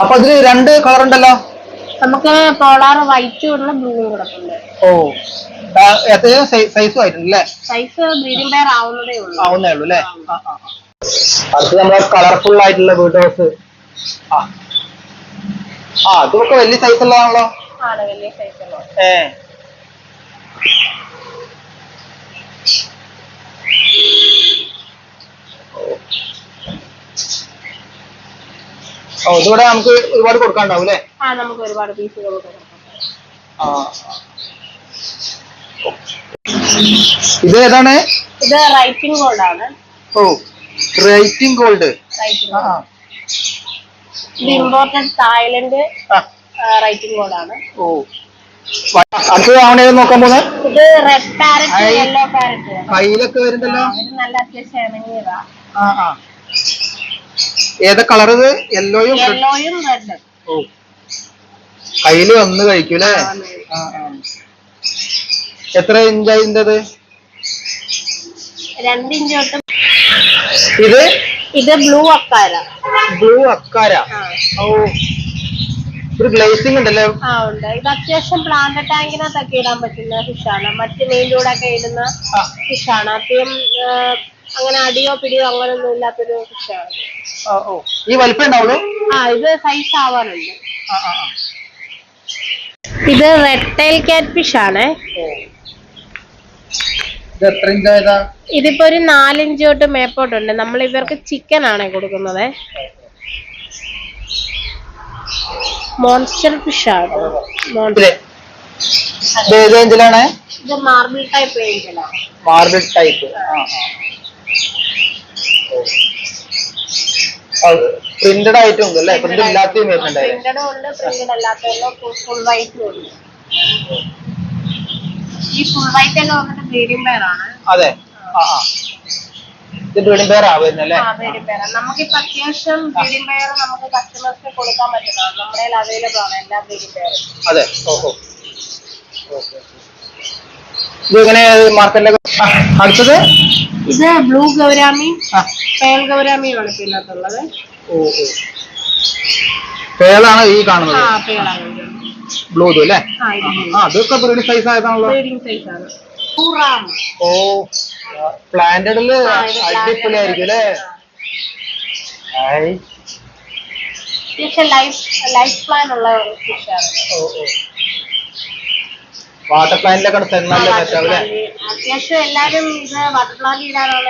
അപ്പൊ അതില് രണ്ട് കളർ ഉണ്ടല്ലോ. നമുക്ക് പോളാർ വൈറ്റും ഉണ്ട് ബ്ലൂവും കിടപ്പുണ്ട്. ഓ എത്രയും സൈസും ആയിട്ടുണ്ടല്ലേ? സൈസ് ബ്രീഡിംഗ് പെയർ ആവുന്നതേ ഉള്ളൂ അല്ലേ? അടുത്ത് നമ്മുടെ കളർഫുൾ ആയിട്ടുള്ള ബീഡ് ഹൗസ്. അതൊക്കെ വലിയ സൈസ് ഉള്ളതാണല്ലോ. ആണ് വലിയ സൈസ് ഉള്ളത്. ഇതിവിടെ നമുക്ക് ഒരുപാട് കൊടുക്കാണ്ടാവും അല്ലേ? നമുക്ക് ഒരുപാട് പീസുകൾ കൊടുക്കാം. ഇത് ഏതാണ്? ഇത് റൈറ്റിംഗ് ഗോൾഡ് ആണ്. ഓ റൈറ്റിംഗ് ഗോൾഡ്. ഇത് ഇമ്പോർട്ടഡ് തായ്ലൻഡ് റൈറ്റിംഗ് ഗോൾഡ് ആണ്. ഓ അടുത്ത് ആവണേത് നോക്കാൻ പോകുന്നത്? ഇത് റെഡ് പാരറ്റ്, യെല്ലോ പാരറ്റ്. കയ്യിലൊക്കെ വരുന്നല്ലോ. ഇത് നല്ല അത്യാവശ്യം ഇണങ്ങിയതാ. ഏതാ കളർ? ഇത് യെല്ലോയും റെഡ്. ഓ കയ്യില് വന്ന് കഴിക്കൂലേ? എത്ര ഇഞ്ചായി ഇതിൻ്റെത്? 2 ഇഞ്ച് തൊട്ട്. ഇത് ബ്ലൂ അക്കാര. ഓ ഒരു ഗ്ലേസിംഗ് ഉണ്ടല്ലേ? ഉണ്ട്. ഇത് അത്യാവശ്യം പ്ലാന്റ് ടാങ്കിനകത്തൊക്കെ ഇടാൻ പറ്റുന്ന ഫിഷാണ്. മറ്റ് നെയിലൂടൊക്കെ ഇടുന്ന ഫിഷാണ്. അധികം അങ്ങനെ അടിയോ പിടിയോ അങ്ങനൊന്നും ഇല്ലാത്തൊരു ഫിഷാണ്. ഈ വലിപ്പം ഉണ്ടാവുള്ളൂ? ഇത് സൈസ് ആവാനുണ്ട്. ഇത് റെഡ് ടൈൽ കാറ്റ് ഫിഷ് ആണ്. ഇതിപ്പോ ഒരു 4 ഇഞ്ച് തൊട്ട് മേപ്പോട്ടുണ്ട്. നമ്മൾ ഇവർക്ക് ചിക്കൻ ആണ് കൊടുക്കുന്നത്. മോൺസ്റ്റർ ഫിഷ് ആണ്. ഇത് മാർബിൾ ടൈപ്പ് റേഞ്ചിലാണ്. Marble type. പ്രിന്റഡ് ആയിട്ടും ഉണ്ട് അല്ലേ? പ്രിന്റഡ് ഇല്ലാത്തതും വരുന്നുണ്ട്. പ്രിന്റഡും ഉണ്ട്, പ്രിന്റഡ് അല്ലാത്തതും ഫുൾ വൈറ്റും ഉണ്ട്. ഈ ഫുൾ വൈറ്റ് ഒക്കെ വന്നിട്ട് ബ്രീഡിംഗ് പെയർ ആണ്. അതെ. ഇത് ബ്രീഡിംഗ് പെയർ ആവുന്നല്ലേ? Breeding pair. നമുക്കിപ്പോ അത്യാവശ്യം ബ്രീഡിംഗ് പെയർ നമുക്ക് കസ്റ്റമേഴ്സിന് കൊടുക്കാൻ പറ്റുന്നതാണ്. നമ്മുടെ അവൈലബിൾ ആണ് എല്ലാ ബ്രീഡിംഗ് പെയറും. അതെ. ഇതെങ്ങനെ മാർക്കറ്റിലൊക്കെ? അടുത്തത് ഇത് ബ്ലൂ ഗൗരാമിയും പേൾ ഗൗരാമിയും ആണ് ഇതിനകത്തുള്ളത്. പേളാണ് ഈ കാണുന്നത്. പേളാണ്. ബ്ലൂ അല്ലേ? അതൊക്കെ ബ്രീഡിംഗ് സൈസ് ആയതാണല്ലോ. ബ്രീഡിംഗ് സൈസ് ആണ്. ഓ പ്ലാന്റഡില് അടിപൊളിയായിരിക്കും അല്ലേ? ലൈഫ് പ്ലാൻ ഉള്ള ഫിഷാണ്. വാട്ടർ പ്ലാന്റിലൊക്കെ നല്ല സെറ്റാവും അല്ലേ? അത്യാവശ്യം എല്ലാരും ഇത് വാട്ടർ പ്ലാന്റ് ഇടാനുള്ള